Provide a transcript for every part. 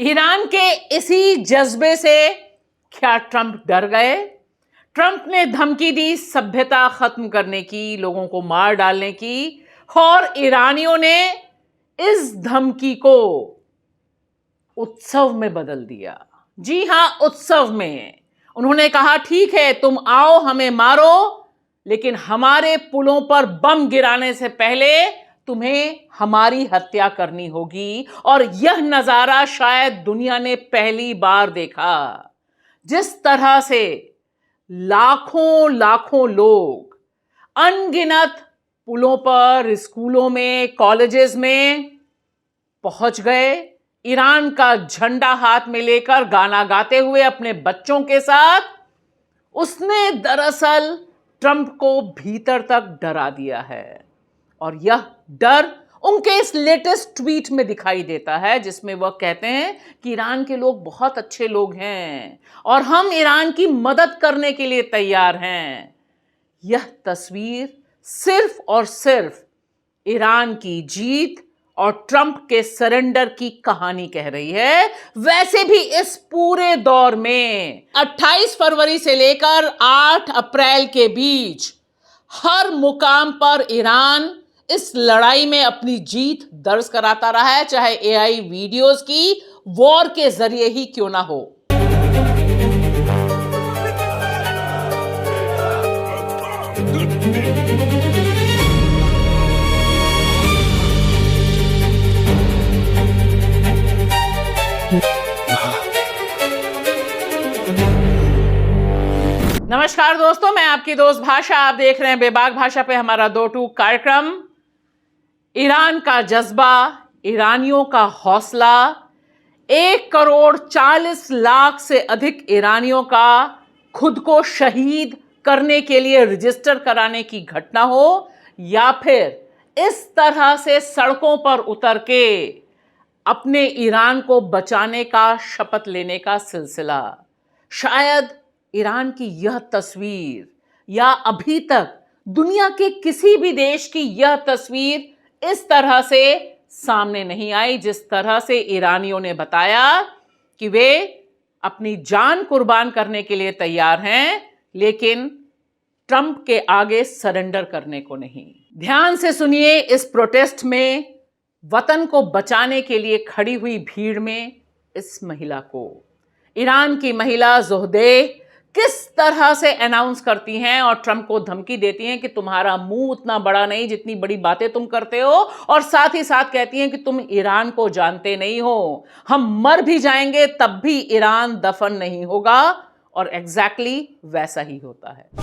Iran के इसी जज्बे से क्या ट्रंप डर गए? ट्रंप ने धमकी दी सभ्यता खत्म करने की, लोगों को मार डालने की, और ईरानियों ने इस धमकी को उत्सव में बदल दिया। जी हां, उत्सव में। उन्होंने कहा ठीक है, तुम आओ, हमें मारो, लेकिन हमारे पुलों पर बम गिराने से पहले तुम्हें हमारी हत्या करनी होगी। और यह नजारा शायद दुनिया ने पहली बार देखा, जिस तरह से लाखों लाखों लोग अनगिनत पुलों पर, स्कूलों में, कॉलेजेस में पहुंच गए, ईरान का झंडा हाथ में लेकर गाना गाते हुए अपने बच्चों के साथ। उसने दरअसल ट्रंप को भीतर तक डरा दिया है, और यह डर उनके इस लेटेस्ट ट्वीट में दिखाई देता है, जिसमें वह कहते हैं कि ईरान के लोग बहुत अच्छे लोग हैं और हम ईरान की मदद करने के लिए तैयार हैं। यह तस्वीर सिर्फ और सिर्फ ईरान की जीत और ट्रंप के सरेंडर की कहानी कह रही है। वैसे भी इस पूरे दौर में 28 फरवरी से लेकर 8 अप्रैल के बीच हर मुकाम पर ईरान इस लड़ाई में अपनी जीत दर्ज कराता रहा है, चाहे एआई वीडियोस की वॉर के जरिए ही क्यों ना हो। नमस्कार दोस्तों, मैं आपकी दोस्त भाषा। आप देख रहे हैं बेबाक भाषा पे हमारा 2 टूक कार्यक्रम। ईरान का जज्बा, ईरानियों का हौसला, 1,40,00,000 से अधिक ईरानियों का खुद को शहीद करने के लिए रजिस्टर कराने की घटना हो, या फिर इस तरह से सड़कों पर उतर के अपने ईरान को बचाने का शपथ लेने का सिलसिला। शायद ईरान की यह तस्वीर, या अभी तक दुनिया के किसी भी देश की यह तस्वीर इस तरह से सामने नहीं आई, जिस तरह से ईरानियों ने बताया कि वे अपनी जान कुर्बान करने के लिए तैयार हैं, लेकिन ट्रंप के आगे सरेंडर करने को नहीं। ध्यान से सुनिए इस प्रोटेस्ट में वतन को बचाने के लिए खड़ी हुई भीड़ में इस महिला को। ईरान की महिला ज़ोहदे किस तरह से अनाउंस करती हैं और ट्रंप को धमकी देती हैं कि तुम्हारा मुंह उतना बड़ा नहीं जितनी बड़ी बातें तुम करते हो, और साथ ही साथ कहती हैं कि तुम ईरान को जानते नहीं हो, हम मर भी जाएंगे तब भी ईरान दफन नहीं होगा। और एग्जैक्टली वैसा ही होता है।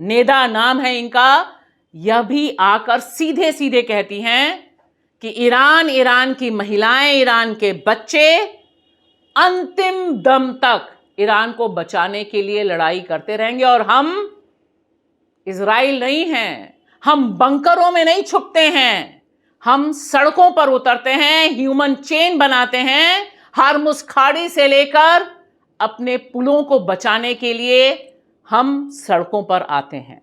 नेदा नाम है इनका, यह भी आकर सीधे सीधे कहती हैं कि ईरान की महिलाएं, ईरान के बच्चे अंतिम दम तक ईरान को बचाने के लिए लड़ाई करते रहेंगे, और हम इजराइल नहीं हैं, हम बंकरों में नहीं छुपते हैं, हम सड़कों पर उतरते हैं, ह्यूमन चेन बनाते हैं, हार्मुज खाड़ी से लेकर अपने पुलों को बचाने के लिए हम सड़कों पर आते हैं।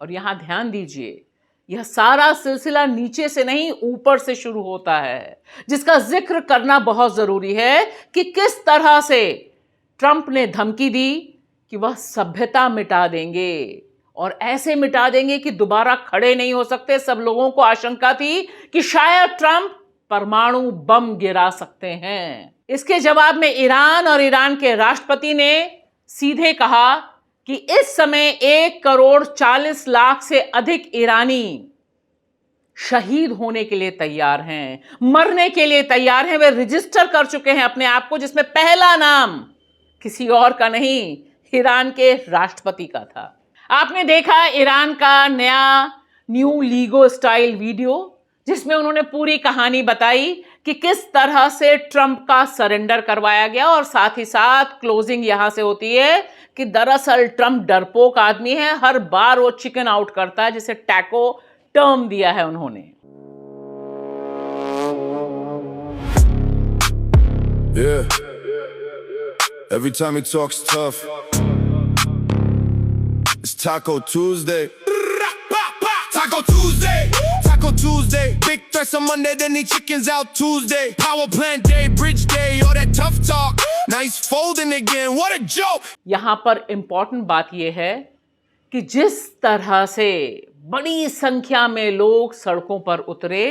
और यहाँ ध्यान दीजिए, यह सारा सिलसिला नीचे से नहीं ऊपर से शुरू होता है, जिसका जिक्र करना बहुत जरूरी है कि किस तरह से ट्रंप ने धमकी दी कि वह सभ्यता मिटा देंगे, और ऐसे मिटा देंगे कि दोबारा खड़े नहीं हो सकते। सब लोगों को आशंका थी कि शायद ट्रंप परमाणु बम गिरा सकते हैं। इसके जवाब में ईरान और ईरान के राष्ट्रपति ने सीधे कहा कि इस समय 1,40,00,000 से अधिक ईरानी शहीद होने के लिए तैयार हैं, मरने के लिए तैयार हैं। वे रजिस्टर कर चुके हैं अपने आप को, जिसमें पहला नाम किसी और का नहीं, ईरान के राष्ट्रपति का था। आपने देखा ईरान का नया न्यू लीगो स्टाइल वीडियो, जिसमें उन्होंने पूरी कहानी बताई कि किस तरह से ट्रंप का सरेंडर करवाया गया, और साथ ही साथ क्लोजिंग यहां से होती है कि दरअसल ट्रंप डरपोक आदमी है, हर बार वो चिकन आउट करता है, जिसे टैको टर्म दिया है उन्होंने। Yeah. Every time he talks tough, it's Taco Tuesday. Taco Tuesday. Taco Tuesday. Big threats on Monday, then he chickens out Tuesday. Power plant day, bridge day, all that tough talk. Now he's folding again. What a joke. यहां पर important बात यह है कि जिस तरह से बड़ी संख्या में लोग सड़कों पर उतरे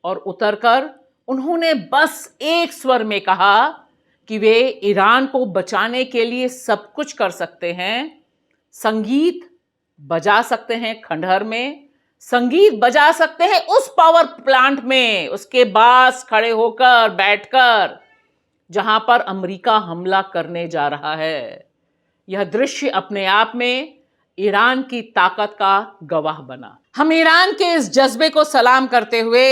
और उतरकर उन्होंने बस एक स्वर में कहा कि वे ईरान को बचाने के लिए सब कुछ कर सकते हैं, संगीत बजा सकते हैं खंडहर में, संगीत बजा सकते हैं उस पावर प्लांट में, उसके पास खड़े होकर बैठकर जहां पर अमेरिका हमला करने जा रहा है। यह दृश्य अपने आप में ईरान की ताकत का गवाह बना। हम ईरान के इस जज्बे को सलाम करते हुए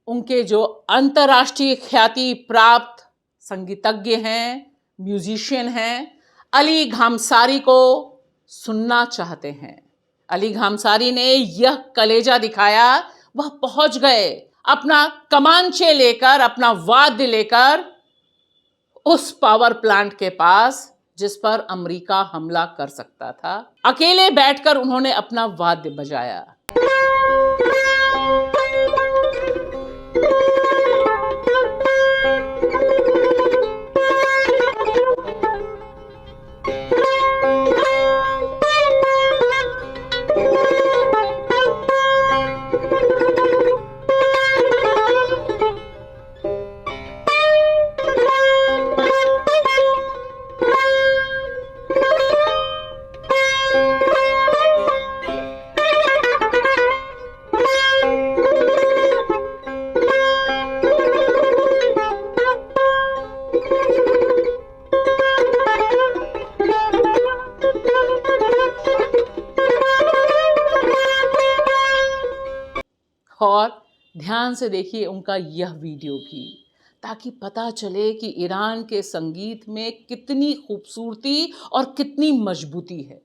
उनके जो अंतर्राष्ट्रीय ख्याति प्राप्त संगीतज्ञ हैं, म्यूजिशियन हैं, अली घामसारी को सुनना चाहते हैं। अली घामसारी ने यह कलेजा दिखाया, वह पहुंच गए अपना कमांचे लेकर, अपना वाद्य लेकर उस पावर प्लांट के पास जिस पर अमेरिका हमला कर सकता था। अकेले बैठकर उन्होंने अपना वाद्य बजाया। और ध्यान से देखिए उनका यह वीडियो भी, ताकि पता चले कि ईरान के संगीत में कितनी खूबसूरती और कितनी मजबूती है।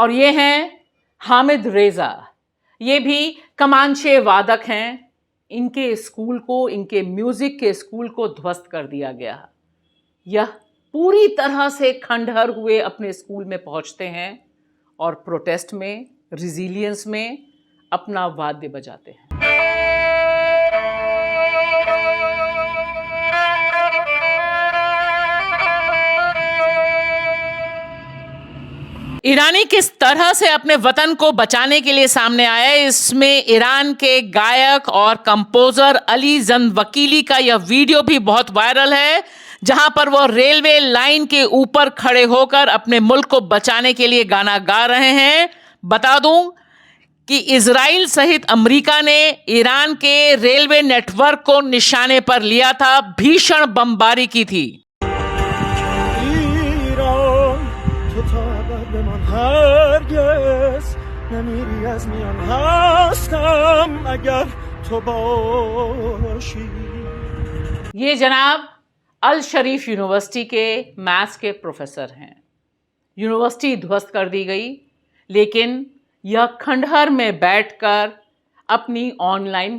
और ये हैं हामिद रेजा, ये भी कमांचे वादक हैं। इनके स्कूल को, इनके म्यूजिक के स्कूल को ध्वस्त कर दिया गया। यह पूरी तरह से खंडहर हुए अपने स्कूल में पहुंचते हैं और प्रोटेस्ट में, रिजिलियंस में अपना वाद्य बजाते हैं। ईरानी किस तरह से अपने वतन को बचाने के लिए सामने आया, इसमें ईरान के गायक और कंपोजर अली जंदवकीली का यह वीडियो भी बहुत वायरल है, जहां पर वो रेलवे लाइन के ऊपर खड़े होकर अपने मुल्क को बचाने के लिए गाना गा रहे हैं। बता दूं कि इजराइल सहित अमेरिका ने ईरान के रेलवे नेटवर्क को निशाने पर लिया था, भीषण बमबारी की थी। ये जनाब अल शरीफ यूनिवर्सिटी के मैथ्स के प्रोफेसर हैं। यूनिवर्सिटी ध्वस्त कर दी गई, लेकिन यह खंडहर में बैठकर अपनी ऑनलाइन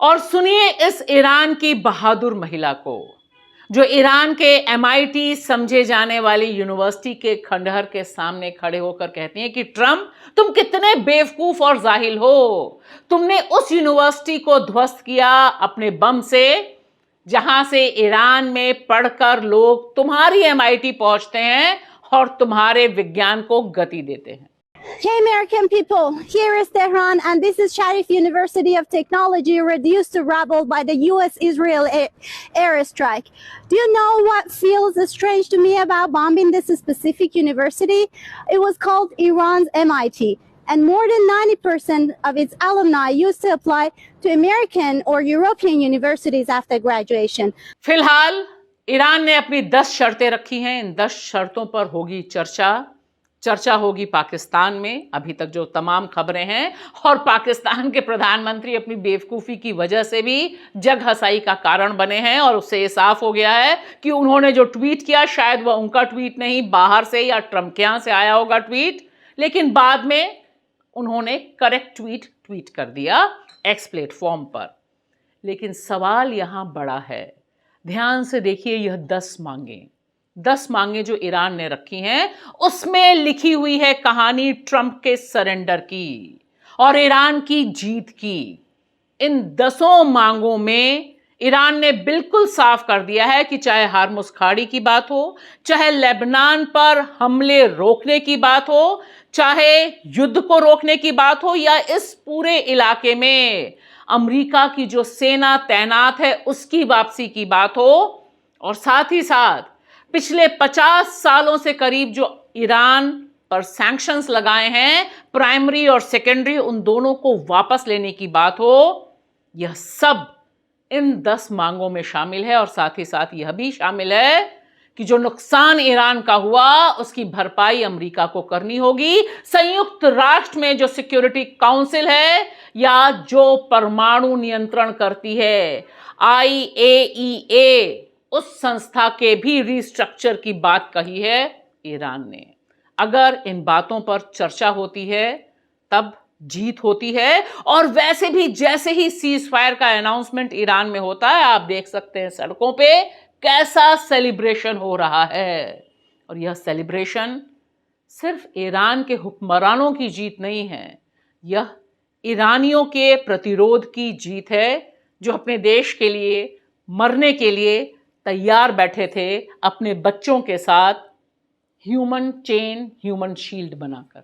और सुनिए इस ईरान की बहादुर महिला को, जो ईरान के MIT समझे जाने वाली यूनिवर्सिटी के खंडहर के सामने खड़े होकर कहती हैं कि ट्रंप, तुम कितने बेवकूफ और जाहिल हो, तुमने उस यूनिवर्सिटी को ध्वस्त किया अपने बम से जहां से ईरान में पढ़कर लोग तुम्हारी MIT पहुंचते हैं और तुम्हारे विज्ञान को गति देते हैं। Hey American people, here is Tehran and this is Sharif University of Technology reduced to rubble by the US-Israel airstrike. Do you know what feels strange to me about bombing this specific university? It was called Iran's MIT and more than 90% of its alumni used to apply to American or European universities after graduation. फिलहाल Iran ने अपनी 10 शर्तें रखी हैं। इन 10 शर्तों पर होगी चर्चा होगी पाकिस्तान में। अभी तक जो तमाम खबरें हैं और पाकिस्तान के प्रधानमंत्री अपनी बेवकूफ़ी की वजह से भी जग हंसाई का कारण बने हैं और उससे ये साफ हो गया है कि उन्होंने जो ट्वीट किया शायद वह उनका ट्वीट नहीं, बाहर से या ट्रंप के यहाँ से आया होगा ट्वीट, लेकिन बाद में उन्होंने करेक्ट ट्वीट कर दिया एक्स प्लेटफॉर्म पर। लेकिन सवाल यहाँ बड़ा है, ध्यान से देखिए, यह 10 मांगे जो ईरान ने रखी हैं उसमें लिखी हुई है कहानी ट्रंप के सरेंडर की और ईरान की जीत की। इन 10 मांगों में ईरान ने बिल्कुल साफ कर दिया है कि चाहे हार्मुज खाड़ी की बात हो, चाहे लेबनान पर हमले रोकने की बात हो, चाहे युद्ध को रोकने की बात हो, या इस पूरे इलाके में अमेरिका की जो सेना तैनात है उसकी वापसी की बात हो, और साथ ही साथ पिछले 50 सालों से करीब जो ईरान पर सैंक्शंस लगाए हैं, प्राइमरी और सेकेंडरी, उन दोनों को वापस लेने की बात हो, यह सब इन 10 मांगों में शामिल है। और साथ ही साथ यह भी शामिल है कि जो नुकसान ईरान का हुआ उसकी भरपाई अमेरिका को करनी होगी। संयुक्त राष्ट्र में जो सिक्योरिटी काउंसिल है या जो परमाणु नियंत्रण करती है IAEA, उस संस्था के भी रिस्ट्रक्चर की बात कही है ईरान ने। अगर इन बातों पर चर्चा होती है तब जीत होती है। और वैसे भी जैसे ही सीज फायर का अनाउंसमेंट ईरान में होता है, आप देख सकते हैं सड़कों पे कैसा सेलिब्रेशन हो रहा है। और यह सेलिब्रेशन सिर्फ ईरान के हुक्मरानों की जीत नहीं है, यह ईरानियों के प्रतिरोध की जीत है जो अपने देश के लिए मरने के लिए तैयार बैठे थे अपने बच्चों के साथ ह्यूमन चेन, ह्यूमन शील्ड बनाकर।